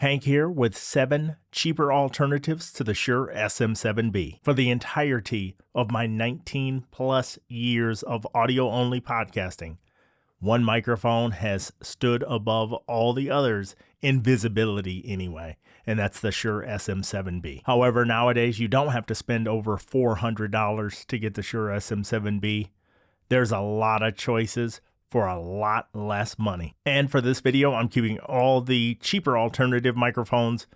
Hank here with 7 cheaper alternatives to the Shure SM7B. For the entirety of my 19 plus years of audio only podcasting, one microphone has stood above all the others in visibility anyway, and that's the Shure SM7B. However, nowadays you don't have to spend over $400 to get the Shure SM7B. There's a lot of choices for a lot less money. And for this video, I'm keeping all the cheaper alternative microphones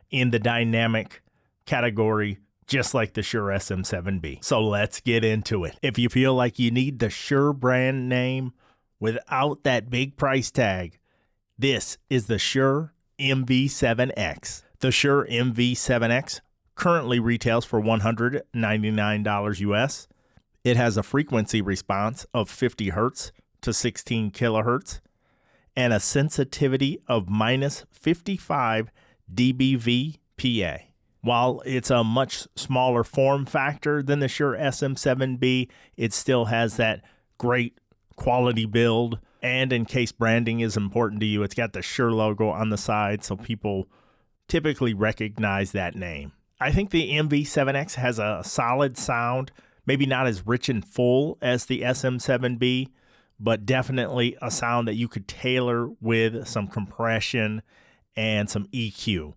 in the dynamic category, just like the Shure SM7B. So let's get into it. If you feel like you need the Shure brand name without that big price tag, this is the Shure MV7X. The Shure MV7X currently retails for $199 US. It has a frequency response of 50 Hertz to 16 kilohertz and a sensitivity of minus 55 dBV PA. While it's a much smaller form factor than the Shure SM7B, it still has that great quality build. And in case branding is important to you, it's got the Shure logo on the side, so people typically recognize that name. I think the MV7X has a solid sound, maybe not as rich and full as the SM7B, but definitely a sound that you could tailor with some compression and some EQ.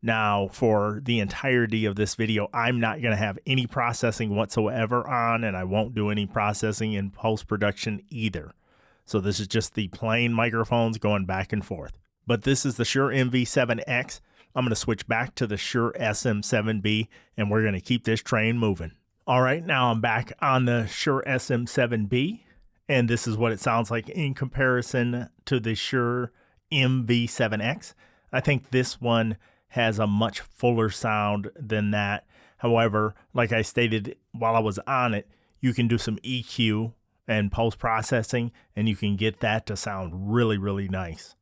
Now, for the entirety of this video, I'm not going to have any processing whatsoever on, and I won't do any processing in post-production either. So this is just the plain microphones going back and forth. But this is the Shure MV7X. I'm going to switch back to the Shure SM7B, and we're going to keep this train moving. All right, now I'm back on the Shure SM7B. And this is what it sounds like in comparison to the Shure MV7X. I think this one has a much fuller sound than that. However, like I stated while I was on it, you can do some EQ and post-processing, and you can get that to sound really, really nice.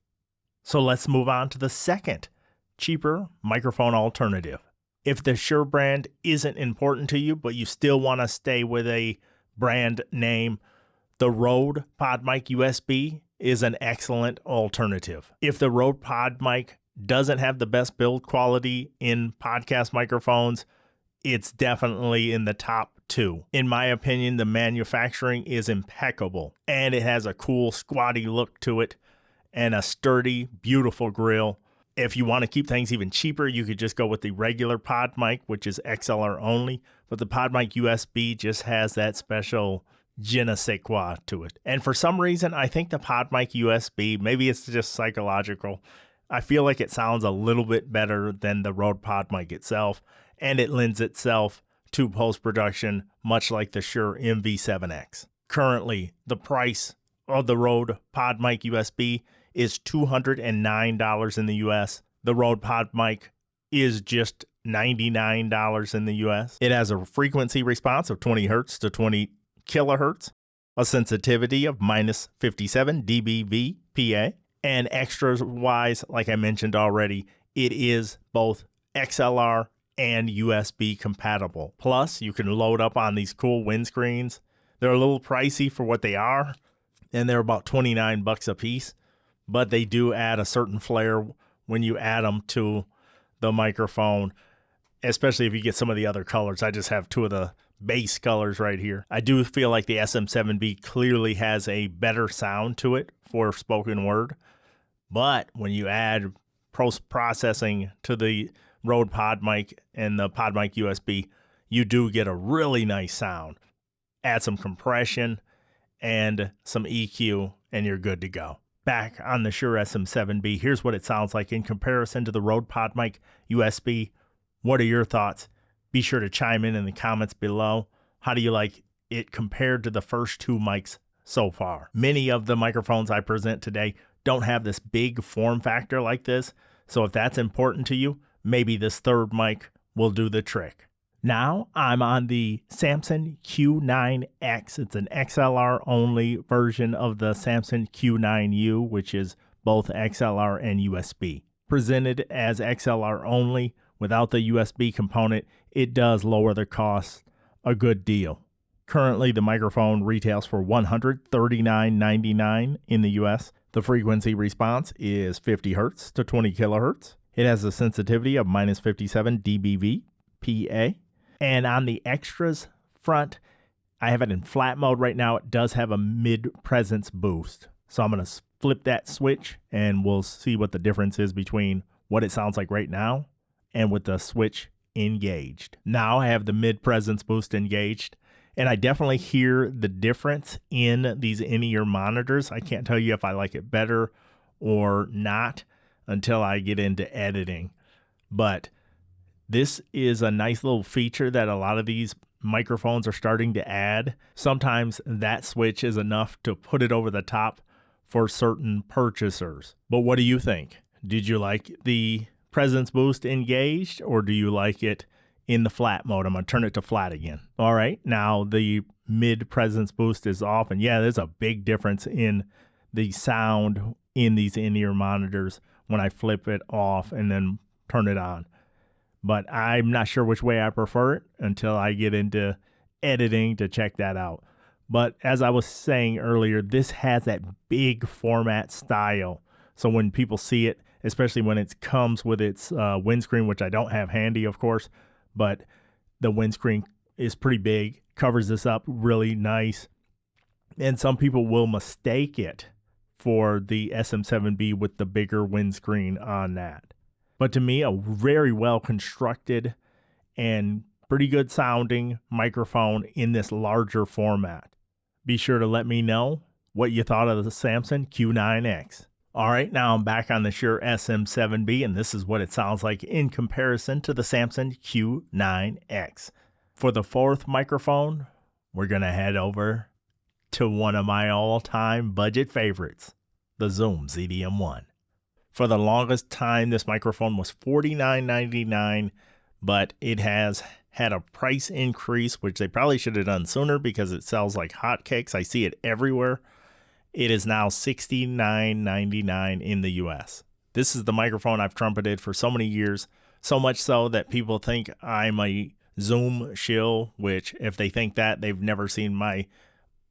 So let's move on to the second cheaper microphone alternative. If the Shure brand isn't important to you, but you still want to stay with a brand name, the RODE PodMic USB is an excellent alternative. If the RODE PodMic doesn't have the best build quality in podcast microphones, it's definitely in the top 2. In my opinion, the manufacturing is impeccable, and it has a cool squatty look to it and a sturdy, beautiful grill. If you want to keep things even cheaper, you could just go with the regular PodMic, which is XLR only, but the PodMic USB just has that special je ne sais quoi to it. And for some reason, I think the PodMic USB, maybe it's just psychological, I feel like it sounds a little bit better than the RODE PodMic itself, and it lends itself to post-production, much like the Shure MV7X. Currently, the price of the RODE PodMic USB is $209 in the US. The RODE PodMic is just $99 in the US. It has a frequency response of 20 Hertz to 20 kilohertz, a sensitivity of minus 57 dBV PA, and extras wise, like I mentioned already, it is both XLR and USB compatible. Plus, you can load up on these cool windscreens. They're a little pricey for what they are, and they're about 29 bucks a piece, but they do add a certain flair when you add them to the microphone, especially if you get some of the other colors. I just have 2 of the base colors right here. I do feel like the SM7B clearly has a better sound to it for spoken word, but when you add post-processing to the RODE PodMic and the PodMic USB, you do get a really nice sound. Add some compression and some EQ, and you're good to go. Back on the Shure SM7B, here's what it sounds like in comparison to the RODE PodMic USB. What are your thoughts? Be sure to chime in the comments below. How do you like it compared to the first 2 mics so far? Many of the microphones I present today don't have this big form factor like this, so if that's important to you, maybe this third mic will do the trick. Now I'm on the Samson Q9X. It's an XLR only version of the Samson Q9U, which is both XLR and USB. Presented as XLR only without the USB component, it does lower the cost a good deal. Currently, the microphone retails for $139.99 in the US. The frequency response is 50 Hertz to 20 kilohertz. It has a sensitivity of minus 57 dBV PA. And on the extras front, I have it in flat mode right now. It does have a mid-presence boost. So I'm going to flip that switch and we'll see what the difference is between what it sounds like right now and with the switch engaged. Now I have the mid-presence boost engaged, and I definitely hear the difference in these in-ear monitors. I can't tell you if I like it better or not until I get into editing. But this is a nice little feature that a lot of these microphones are starting to add. Sometimes that switch is enough to put it over the top for certain purchasers. But what do you think? Did you like the presence boost engaged, or do you like it in the flat mode? I'm going to turn it to flat again. All right, now the mid presence boost is off, and yeah, there's a big difference in the sound in these in-ear monitors when I flip it off and then turn it on. But I'm not sure which way I prefer it until I get into editing to check that out. But as I was saying earlier, this has that big format style. So when people see it, especially when it comes with its windscreen, which I don't have handy, of course, but the windscreen is pretty big, covers this up really nice. And some people will mistake it for the SM7B with the bigger windscreen on that. But to me, a very well constructed and pretty good sounding microphone in this larger format. Be sure to let me know what you thought of the Samson Q9X. All right, now I'm back on the Shure SM7B, and this is what it sounds like in comparison to the Samson Q9X. For the fourth microphone, we're going to head over to one of my all-time budget favorites, the Zoom ZDM1. For the longest time, this microphone was $49.99, but it has had a price increase, which they probably should have done sooner because it sells like hotcakes. I see it everywhere. It is now $69.99 in the US. This is the microphone I've trumpeted for so many years, so much so that people think I'm a Zoom shill, which if they think that, they've never seen my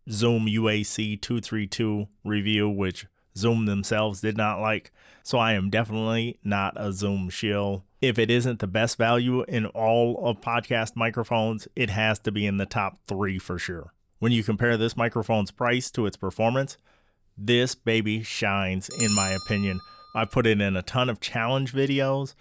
Zoom UAC 232 review, which Zoom themselves did not like. So I am definitely not a Zoom shill. If it isn't the best value in all of podcast microphones, it has to be in the top 3 for sure. When you compare this microphone's price to its performance, this baby shines in my opinion. I put it in a ton of challenge videos,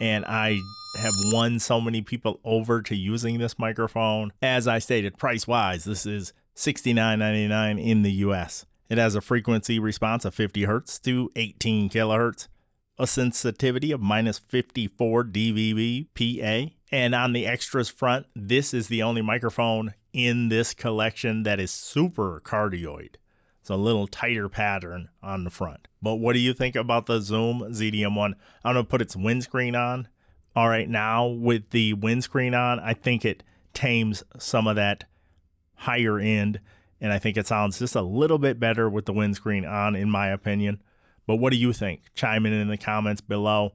and I have won so many people over to using this microphone. As I stated, price-wise, this is $69.99 in the US. It has a frequency response of 50 Hz to 18 kilohertz, a sensitivity of minus 54 dBV PA. And on the extras front, this is the only microphone in this collection that is super cardioid. It's a little tighter pattern on the front. But what do you think about the Zoom ZDM1? I'm going to put its windscreen on. All right, now with the windscreen on, I think it tames some of that higher end, and I think it sounds just a little bit better with the windscreen on, in my opinion. But what do you think? Chime in the comments below.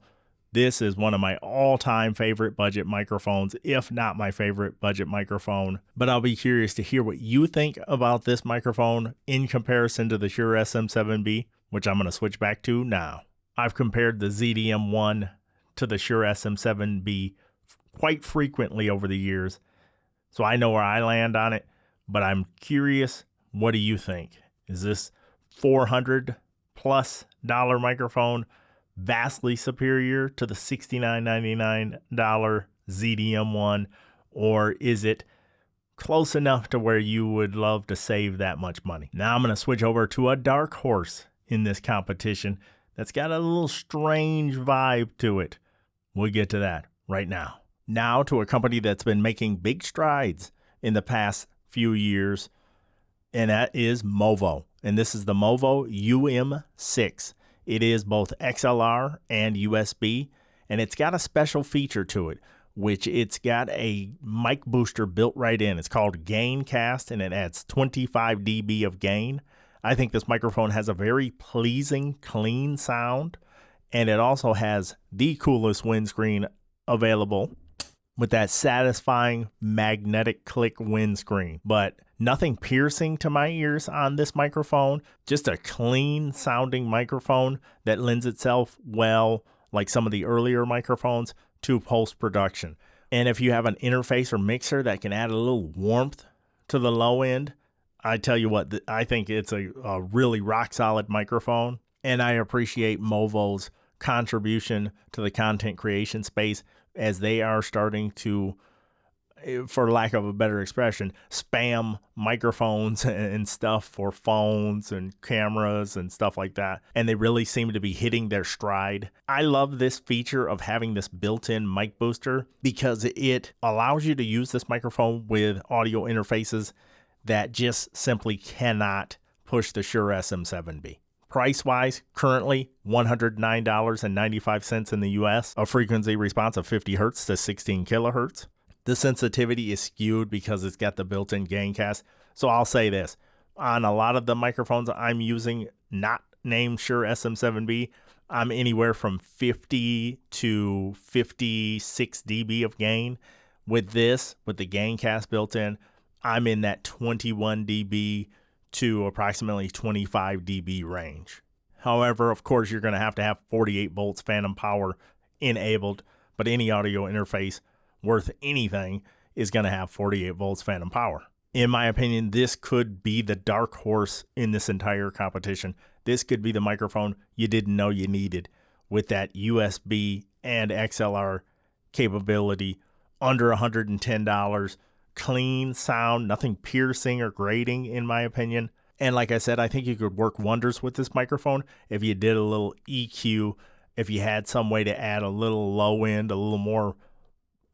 This is one of my all-time favorite budget microphones, if not my favorite budget microphone. But I'll be curious to hear what you think about this microphone in comparison to the Shure SM7B, which I'm going to switch back to now. I've compared the ZDM1 to the Shure SM7B quite frequently over the years, so I know where I land on it. But I'm curious, what do you think? Is this $400+ microphone vastly superior to the $69.99 ZDM1, or is it close enough to where you would love to save that much money? Now I'm going to switch over to a dark horse in this competition that's got a little strange vibe to it. We'll get to that right now. Now to a company that's been making big strides in the past few years, and that is Movo. And this is the Movo UM6. It is both XLR and USB, and it's got a special feature to it, which it's got a mic booster built right in. It's called Gaincast, and it adds 25 dB of gain. I think this microphone has a very pleasing, clean sound, and it also has the coolest windscreen available with that satisfying magnetic click windscreen. But nothing piercing to my ears on this microphone, just a clean sounding microphone that lends itself well like some of the earlier microphones, to post-production. And if you have an interface or mixer that can add a little warmth to the low end, I tell you what, I think it's a really rock-solid microphone. And I appreciate Movo's contribution to the content creation space as they are starting to, for lack of a better expression, spam microphones and stuff for phones and cameras and stuff like that. And they really seem to be hitting their stride. I love this feature of having this built-in mic booster because it allows you to use this microphone with audio interfaces that just simply cannot push the Shure SM7B. Price-wise, currently $109.95 in the US, a frequency response of 50 Hz to 16 kHz. The sensitivity is skewed because it's got the built-in gain cast. So I'll say this, on a lot of the microphones I'm using, not named Shure SM7B, I'm anywhere from 50 to 56 dB of gain. With this, with the gain cast built in, I'm in that 21 dB to approximately 25 dB range. However, of course, you're going to have 48 volts phantom power enabled, but any audio interface worth anything is going to have 48 volts phantom power. In my opinion, this could be the dark horse in this entire competition. This could be the microphone you didn't know you needed with that USB and XLR capability under $110. Clean sound, nothing piercing or grating in my opinion. And like I said, I think you could work wonders with this microphone if you did a little EQ, if you had some way to add a little low end, a little more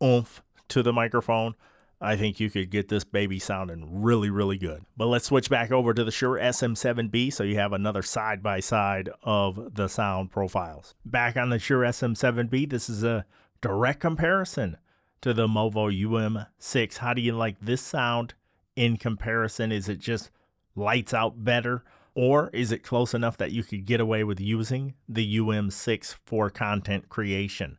oomph to the microphone. I think you could get this baby sounding really, really good. But let's switch back over to the Shure SM7B so you have another side-by-side of the sound profiles. Back on the Shure SM7B, this is a direct comparison to the Movo UM6. How do you like this sound in comparison? Is it just lights out better? Or is it close enough that you could get away with using the UM6 for content creation?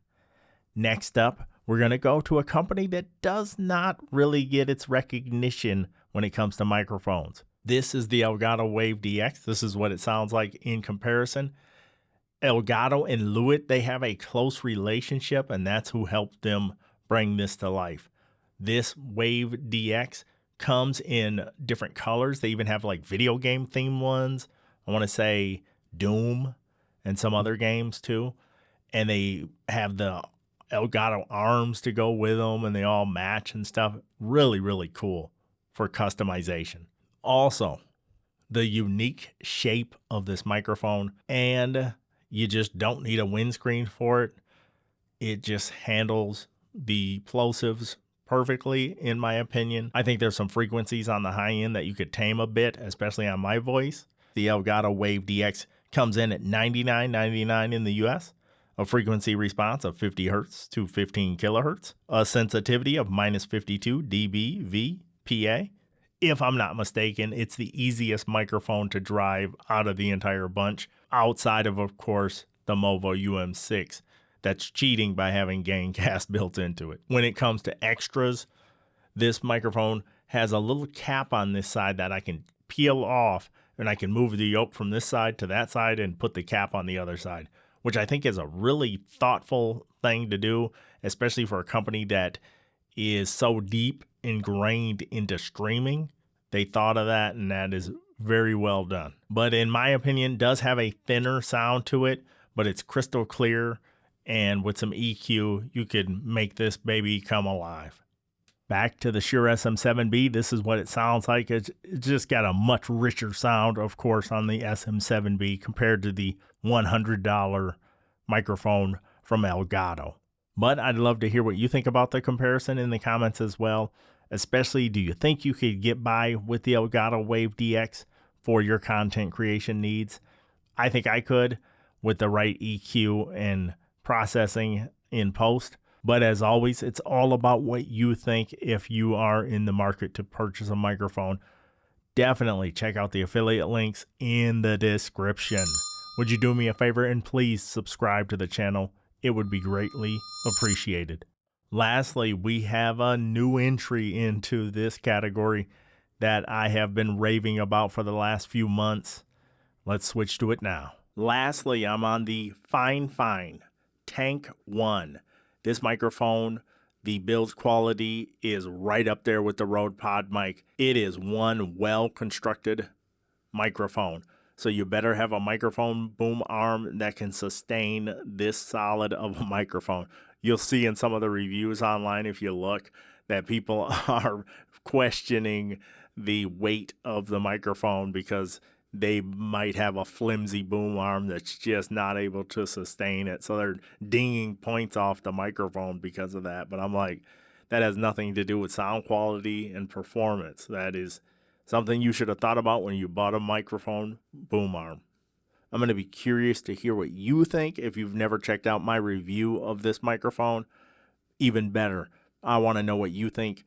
Next up, we're going to go to a company that does not really get its recognition when it comes to microphones. This is the Elgato Wave DX. This is what it sounds like in comparison. Elgato and Lewitt, they have a close relationship, and that's who helped them bring this to life. This Wave DX comes in different colors. They even have like video game themed ones. I want to say Doom and some other games too. And they have the Elgato arms to go with them, and they all match and stuff. Really, really cool for customization. Also, the unique shape of this microphone, and you just don't need a windscreen for it. It just handles the plosives perfectly, in my opinion. I think there's some frequencies on the high end that you could tame a bit, especially on my voice. The Elgato Wave DX comes in at $99.99 in the US, a frequency response of 50 Hz to 15 kHz, a sensitivity of -52 dB VPA. If I'm not mistaken, it's the easiest microphone to drive out of the entire bunch, outside of course, the Movo UM6. That's cheating by having gain cast built into it. When it comes to extras, this microphone has a little cap on this side that I can peel off, and I can move the yoke from this side to that side and put the cap on the other side, which I think is a really thoughtful thing to do, especially for a company that is so deep ingrained into streaming. They thought of that, and that is very well done. But in my opinion, does have a thinner sound to it, but it's crystal clear. And with some EQ, you could make this baby come alive. Back to the Shure SM7B, this is what it sounds like. It's just got a much richer sound, of course, on the SM7B compared to the $100 microphone from Elgato. But I'd love to hear what you think about the comparison in the comments as well. Especially, do you think you could get by with the Elgato Wave DX for your content creation needs? I think I could with the right EQ and processing in post. But as always, it's all about what you think if you are in the market to purchase a microphone. Definitely check out the affiliate links in the description. Would you do me a favor and please subscribe to the channel? It would be greatly appreciated. Lastly, we have a new entry into this category that I have been raving about for the last few months. Let's switch to it now. Lastly, I'm on the Fifine Tank1. This microphone, the build quality is right up there with the RODE PodMic. It is one well-constructed microphone. So you better have a microphone boom arm that can sustain this solid of a microphone. You'll see in some of the reviews online, if you look, that people are questioning the weight of the microphone because they might have a flimsy boom arm that's just not able to sustain it. So they're dinging points off the microphone because of that. But I'm like, that has nothing to do with sound quality and performance. That is something you should have thought about when you bought a microphone boom arm. I'm going to be curious to hear what you think. If you've never checked out my review of this microphone, even better, I want to know what you think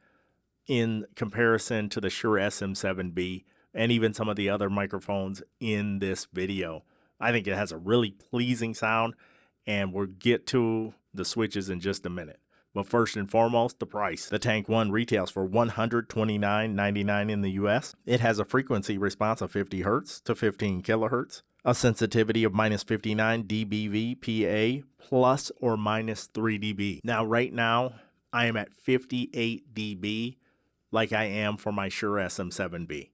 in comparison to the Shure SM7B and even some of the other microphones in this video. I think it has a really pleasing sound, and we'll get to the switches in just a minute. But first and foremost, the price. The Tank1 retails for $129.99 in the US. It has a frequency response of 50 Hz to 15 kHz, a sensitivity of -59 dBV PA plus or -3 dB. Now, right now, I am at 58 dB like I am for my Shure SM7B.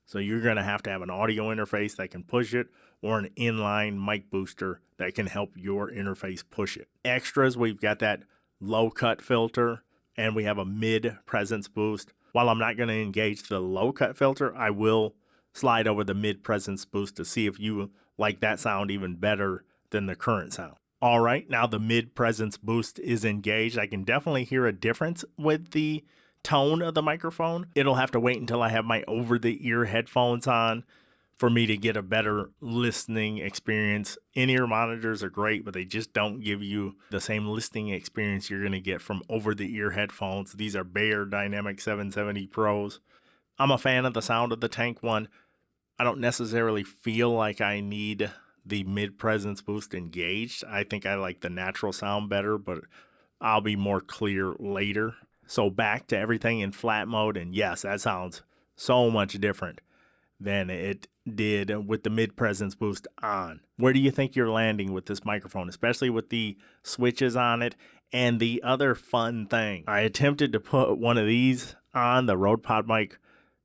So you're going to have an audio interface that can push it or an inline mic booster that can help your interface push it. Extras, we've got that low cut filter and we have a mid presence boost. While I'm not going to engage the low cut filter, I will slide over the mid presence boost to see if you like that sound even better than the current sound. All right, now the mid presence boost is engaged. I can definitely hear a difference with the tone of the microphone. It'll have to wait until I have my over-the-ear headphones on for me to get a better listening experience. In-ear monitors are great, but they just don't give you the same listening experience you're going to get from over-the-ear headphones. These are Bayer Dynamic 770 Pros. I'm a fan of the sound of the Tank1. I don't necessarily feel like I need the mid-presence boost engaged. I think I like the natural sound better, but I'll be more clear later. So back to everything in flat mode, and yes, that sounds so much different than it did with the mid-presence boost on. Where do you think you're landing with this microphone, especially with the switches on it? And the other fun thing, I attempted to put one of these on the RODE PodMic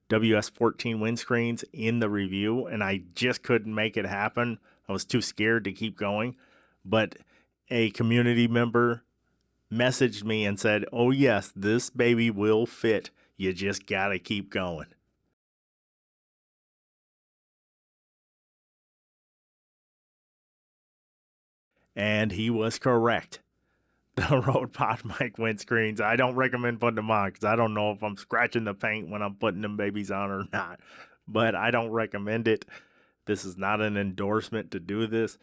WS14 windscreens in the review, and I just couldn't make it happen. I was too scared to keep going, but a community member messaged me and said, "Oh yes, this baby will fit. You just gotta keep going." And he was correct. The RODE PodMic windscreens, I don't recommend putting them on because I don't know if I'm scratching the paint when I'm putting them babies on or not. But I don't recommend it. This is not an endorsement to do this.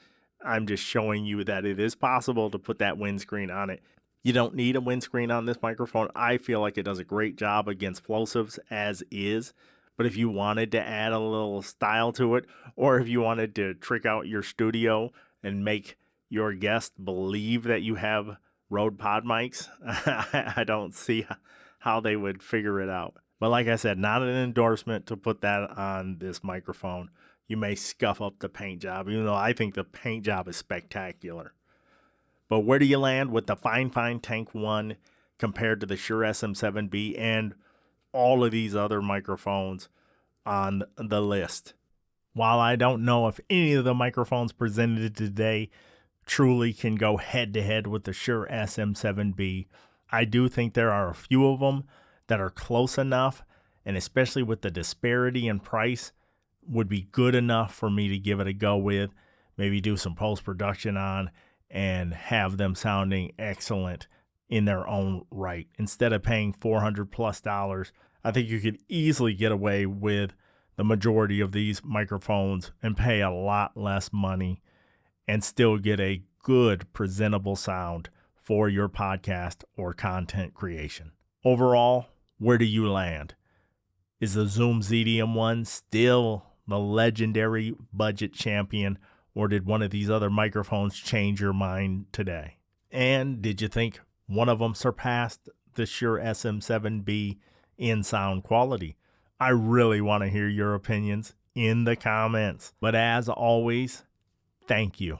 I'm just showing you that it is possible to put that windscreen on it. You don't need a windscreen on this microphone. I feel like it does a great job against plosives as is. But if you wanted to add a little style to it, or if you wanted to trick out your studio and make your guests believe that you have RODE PodMics, I don't see how they would figure it out. But like I said, not an endorsement to put that on this microphone. You may scuff up the paint job, even though I think the paint job is spectacular. But where do you land with the Fifine Tank1 compared to the Shure SM7B and all of these other microphones on the list? While I don't know if any of the microphones presented today truly can go head-to-head with the Shure SM7B, I do think there are a few of them that are close enough, and especially with the disparity in price, would be good enough for me to give it a go with, maybe do some post-production on, and have them sounding excellent in their own right. Instead of paying $400+, I think you could easily get away with the majority of these microphones and pay a lot less money and still get a good presentable sound for your podcast or content creation. Overall, where do you land? Is the Zoom ZDM1 still the legendary budget champion, or did one of these other microphones change your mind today? And did you think one of them surpassed the Shure SM7B in sound quality? I really want to hear your opinions in the comments. But as always, thank you